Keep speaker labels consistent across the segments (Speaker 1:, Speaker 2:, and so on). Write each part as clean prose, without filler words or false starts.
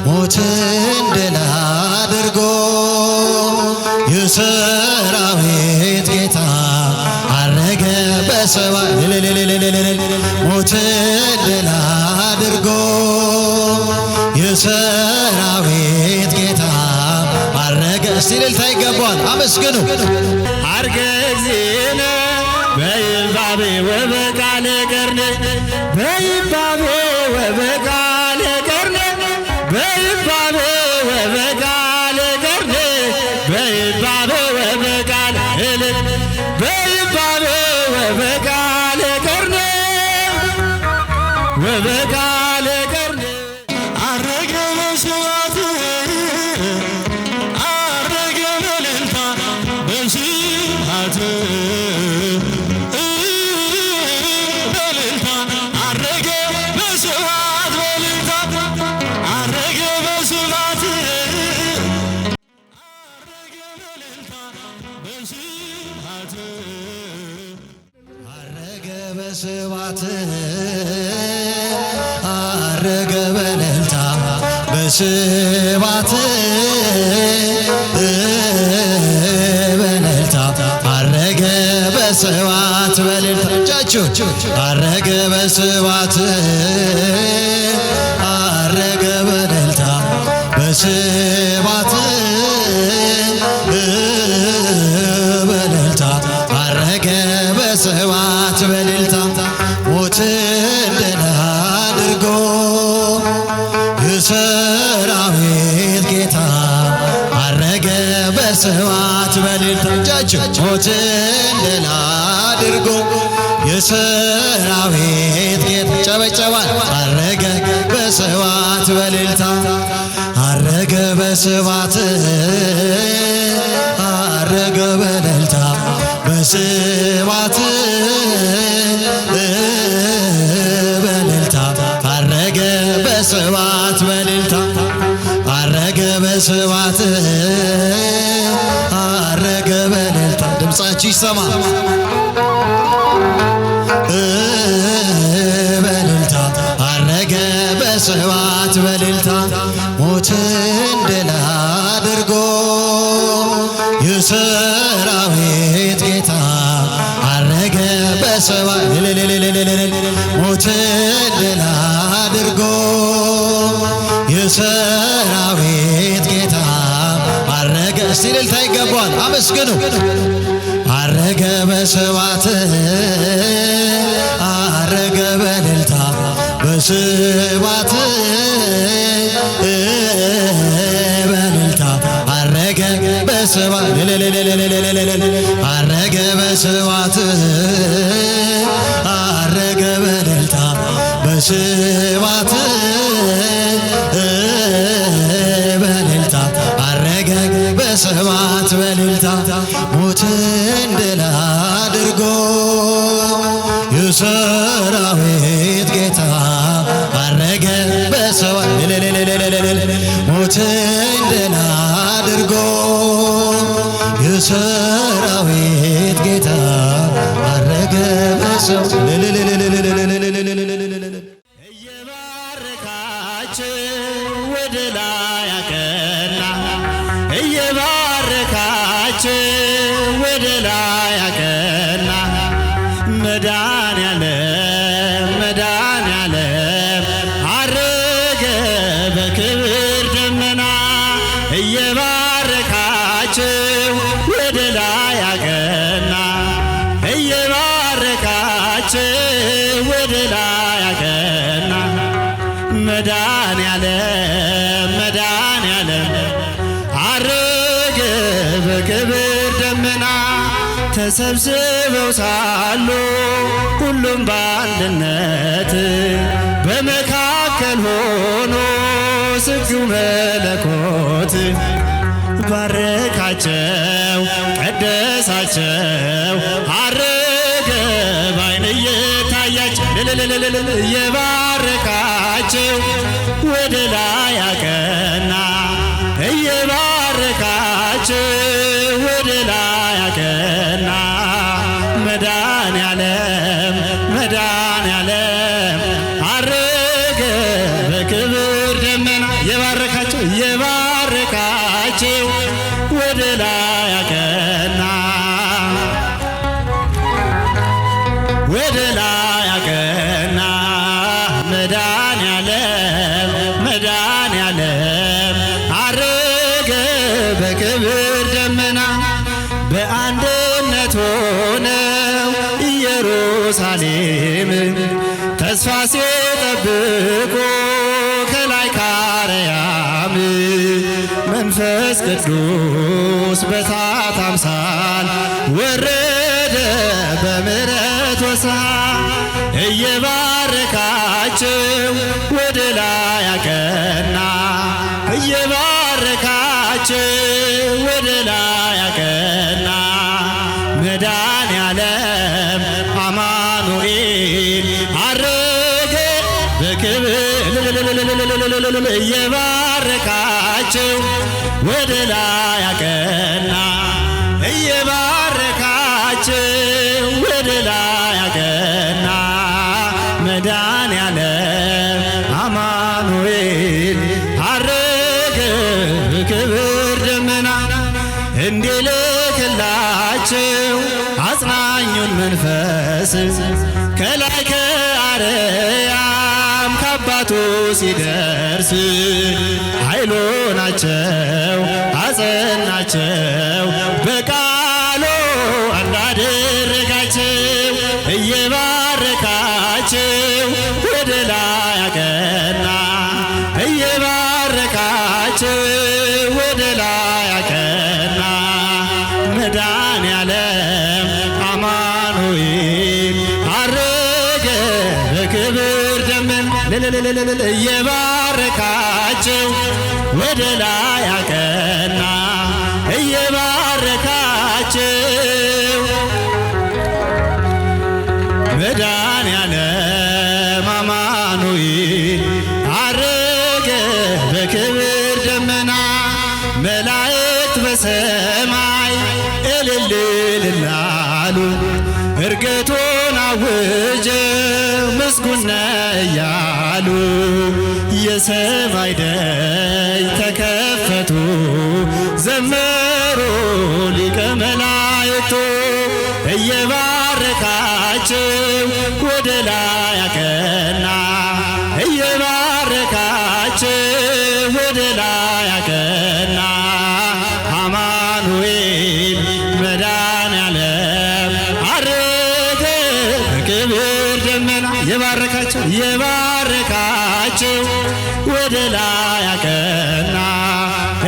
Speaker 1: ሞትን ድል አድርጎ የሰራዊት ጌታ አረገ በሰማይ ሞትን ድል አድርጎ የሰራዊት ጌታ አረገ። እስቲ እልልታ ይገባዋል፣ አመስግኑ።
Speaker 2: አርገ እግዚእነ በይባቤ ወበቃለ ቀርነ በይባቤ ወበቃለ ቀርነ በይባቤ ወበቃለ ቀርነ በይባቤ ወበቃለ እልል በይባቤ ወበቃለ ቀርነ ወበቃለ ቀርነ አረገ መስዋዕት አረገ በእልልታ በስብሐት በእልልታ አረገ በስብሐት በእልልታ አረገ በስብሐት አረገ በእልልታ በስብሐት
Speaker 1: አረገ በስብሐት አረገ በእልልታ በስብሐት በእልልታ አረገ በስብሐት በእልልታ እጃችሁ አረገ በስብሐት አረገ በእልልታ በስብሐት በእልልታ አረገ በስብሐት በእልልታ ሞትን ድል አድርጎ የሰራዊት ጌታ አረገ በስብሐት በእልልታ እጃችሁ ሞትን ድል አድርጎ የሰራዊት ጌታ ጨበጨባል አረገ በስብሐት በእልልታ አረገ በስብሐት አረገ በእልልታ በስብሐት በእልልታ አረገ በስብሐት በእልልታ አረገ በስብሐት አረገ በእልልታ ድምፃችሁ ይሰማ በእልልታ አረገ በስብሐት በእልልታ ሞትን ድል አድርጎ የሰራዊት ጌታ አረገ በስብሐት ሞትን ድል አድርጎ የሰራዊት ጌታ አረገ። እስቲ እልልታ ይገባዋል፣ አመስግኑ። አረገ በስብሐት አረገ በእልልታ በስብሐት በእልልታ አረገ በስብሐት አረገ በስብሐት አረገ በእልልታ በስብሐት በእልልታ አረገ በስብሐት በእልልታ ሞትን ድል አድርጎ የሰራዊት ጌታ አረገ በስብሐት ሞትን ድል አድርጎ የሰራዊት ጌታ አረገ በስብሐት
Speaker 2: እየባረካቸው ወደ ላይ አቀና እየባረካቸው ወደ ላይ አቀና መድኃኔዓለም መድኃኔዓለም አረገ በክብር ደመና እየባረካቸው ወደ ላይ አቀና እየባረካቸው ወደ ላይ አቀና መድኃኔዓለም መድኃኔዓለም አረገ በክብር ደመና ተሰብስበው ሳሉ ሁሉም በአንድነት በመካከል ሆኖ ስግው መለኮት ባረካቸው ቀደሳቸው አረገ ባይን እየታያቸው እየባረካቸው ወደ ላይ አቀና እየባረካቸው ወደ ላይ አቀና መድኃኔዓለም መድኃኔዓለም አረገ በክብር ደመና የባረካ እየባረካቸው ወደ ላይ አቀና ወደ ላይ አቀና መድኃኔዓለም መድኃኔዓለም አረገ በክብር ደመና በአንድነት ሆነው ኢየሩሳሌም ተስፋ ሲጠብቁ ከላይ ከአርያም መንፈስ ቅዱስ በእሳት አምሳል ወረደ በምሕረት ወሰን እየባረካቸው ወደ ላይ አቀና እየባረካቸው ወደ ላይ አቀና መድኃኔዓለም አማኑኤል አረገ በክብር እየባረካቸው ወደ ላይ አቀና እየባረካቸው ወደ ላይ አቀና መድኃኔዓለም አማኑኤል አረገ በክብር ደመና እንዲልክላቸው አጽናኙን መንፈስ ከላይ ከአርያም ከአባቱ ሲደርስ ኃይሎናቸው አጸናቸው በቃሉ እንዳደረጋቸው እየባረካቸው ወደ ላይ አቀና እየባረካቸው ወደ ላይ አቀና መድኃኔዓለም አማኑኤል አረገ በክብር ደመና እየባረካቸው ወደ ላይ አቀና እየባረካቸው መድኃኔዓለም አማኑኤል አረገ በክብር ደመና መላእክት በሰማይ እልል እልል አሉ ዕርገቱን አውጀው ምስጉን ነው እያሉ የሰማይ ደጅ ተከፈቱ ዘመሩ ሊቀ መላእክቱ እየባረካቸው ወደ ላይ አቀና እየባረካቸው ወደ ላይ አቀና አማኑኤል መድኃኔዓለም አረገ በክብር ደመና የባረካቸው የባረካቸው ወደ ላይ አቀና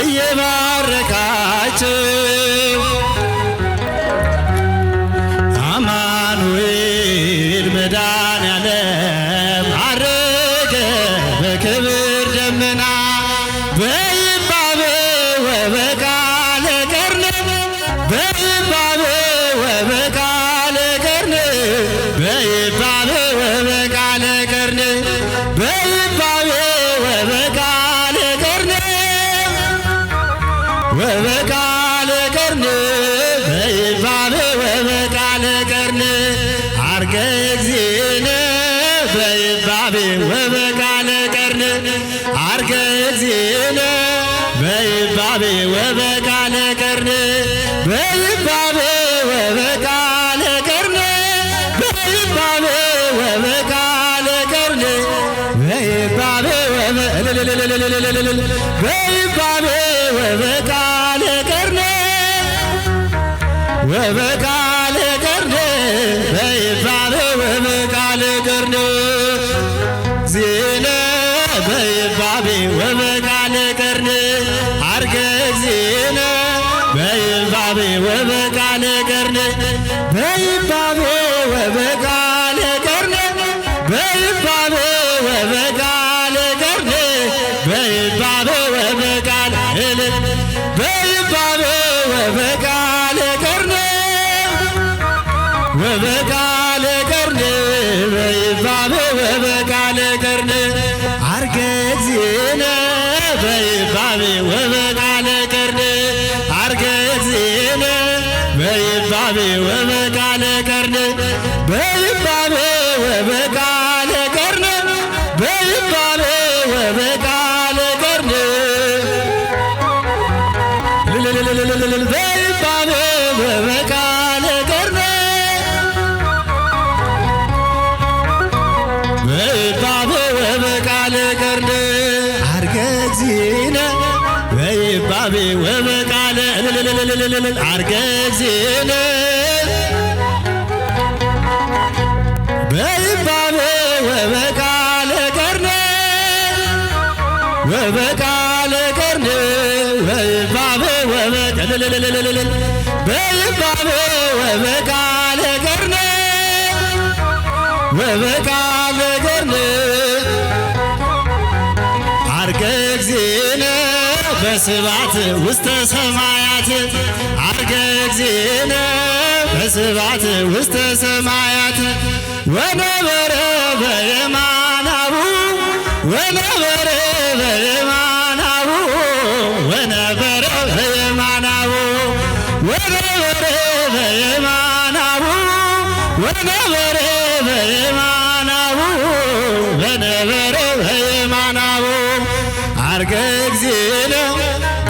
Speaker 2: እየባረካቸው አማኑኤል መድኃኔዓለም አረገ በክብር ደመና በይባቤ ወበቃለ ቀርነ በይባቤ ወበቃለ ቀርነ በይባቤ ወበቃለ ቀርነ በይባቤ ወበቃለ ቀርነ ወበቃለ ቀርነ በይባቤ ወበቃለ ቀርነ አርገ እግዚእነ በይባቤ ወበቃለ ቀርነ አርገ እግዚእነ በይባቤ ወበቃለ ቀርነ በይባቤ ወበቃለ ቀርነ በይባቤ ወበቃለ ቀርነ በይባቤ በይባቤ ወበቃለ ቀርነ ወበቃለ ቀርነ በይባቤ ወበቃለ ቀርነ ዜነ በይባቤ ወበቃለ ቀርነ አርገ ዜነ በይባቤ ወበቃለ ቀርነ በይባቤ ወበቃለ ቀርነ በይባቤ ወበቃለ ቀርነ በይባቤ ወበቃለ በይባቤ ወበቃለ ቀርነ ወበቃለ ቀርነ በይባቤ ወበቃለ ቀርነ አርገ እግዚእነ በይባቤ ወበቃለ ቀርነ አርገ እግዚእነ በይባቤ ወበቃለ ቀርነ በይባቤ ወበቃለ ቀርነ በይባቤ ወበቃለ ቀርነ በይባቤ ወበቃለ ቀርነ በይባቤ ወበቃለ ቀርነ አርገ እግዚእነ በይባቤ ወበቃለ አርገ እግዚእነ በይባቤ ወበቃለ ቀርነ ወበቃለ ቀርነ በይባቤ በይባቤ ወበቃለ ቀርነ ወበቃለ ቀርነ አርገ እግዚእነ በስብሐት ውስተ ሰማያት አርገ እግዚእነ በስብሐት ውስተ ሰማያት ወነበረ በየማናሁ ወነበረ በየማናሁ ወነበረ በየማናሁ ወነበረ በየማናሁ ወነበረ በየማናሁ ወነበረ በየማናሁ አርገ እግዚእነ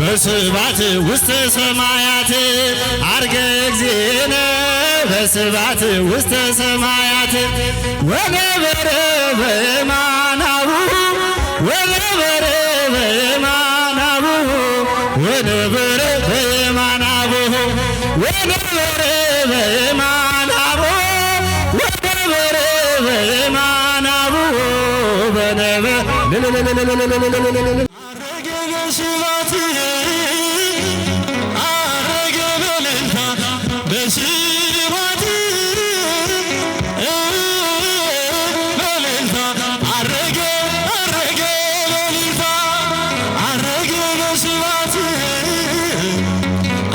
Speaker 2: በስብሐት ውስተ ሰማያት አርገ እግዚእነ በስብሐት ውስተ ሰማያት ወነበረ በየማናሁ ወነበረ በየማናሁ ወነበረ በየማናሁ ወነበረ በየማናሁ ወነበረ በየማናሁ አረገ በስብሐት አረገ በእልልታ በስብሐት በእልልታ አረገ አረገ በእልልታ አረገ በስብሐት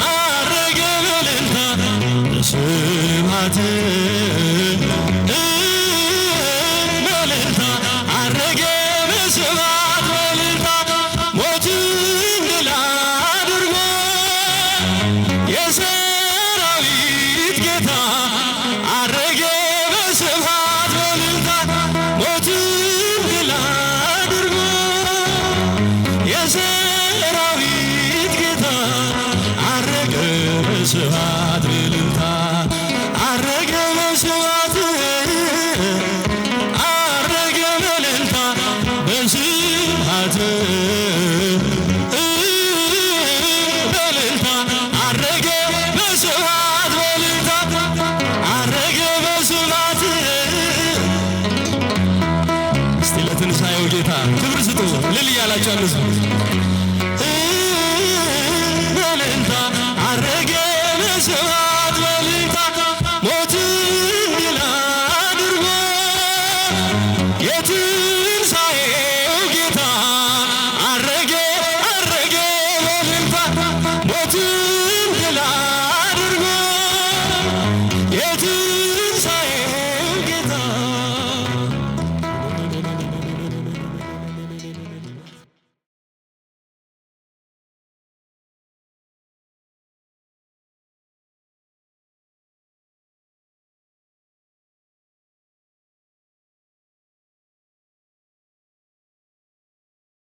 Speaker 2: አረገ በእልልታ በስብሐት በእልልታ አረገ በስብሐት በእልልታ ሞትን ድል አድርጎ የሰራዊት ጌታ አረገ በስብሐት በእልልታ ሞትን ድል አድርጎ የሰራዊት ጌታ አረገ በስብሐት በእልልታ አረገ በስብሐት አረገ በእልልታ በስብሐት በእልልታ አረገ በስብሐት በእልልታ አረገ በስብሐት። እስቲ ለትንሣኤው ጌታ ክብር ስጡ ልል እያላችሁ አንሱ። በእልልታ አረገ በስብሐት በእልልታ ሞትን ድል አድርጎ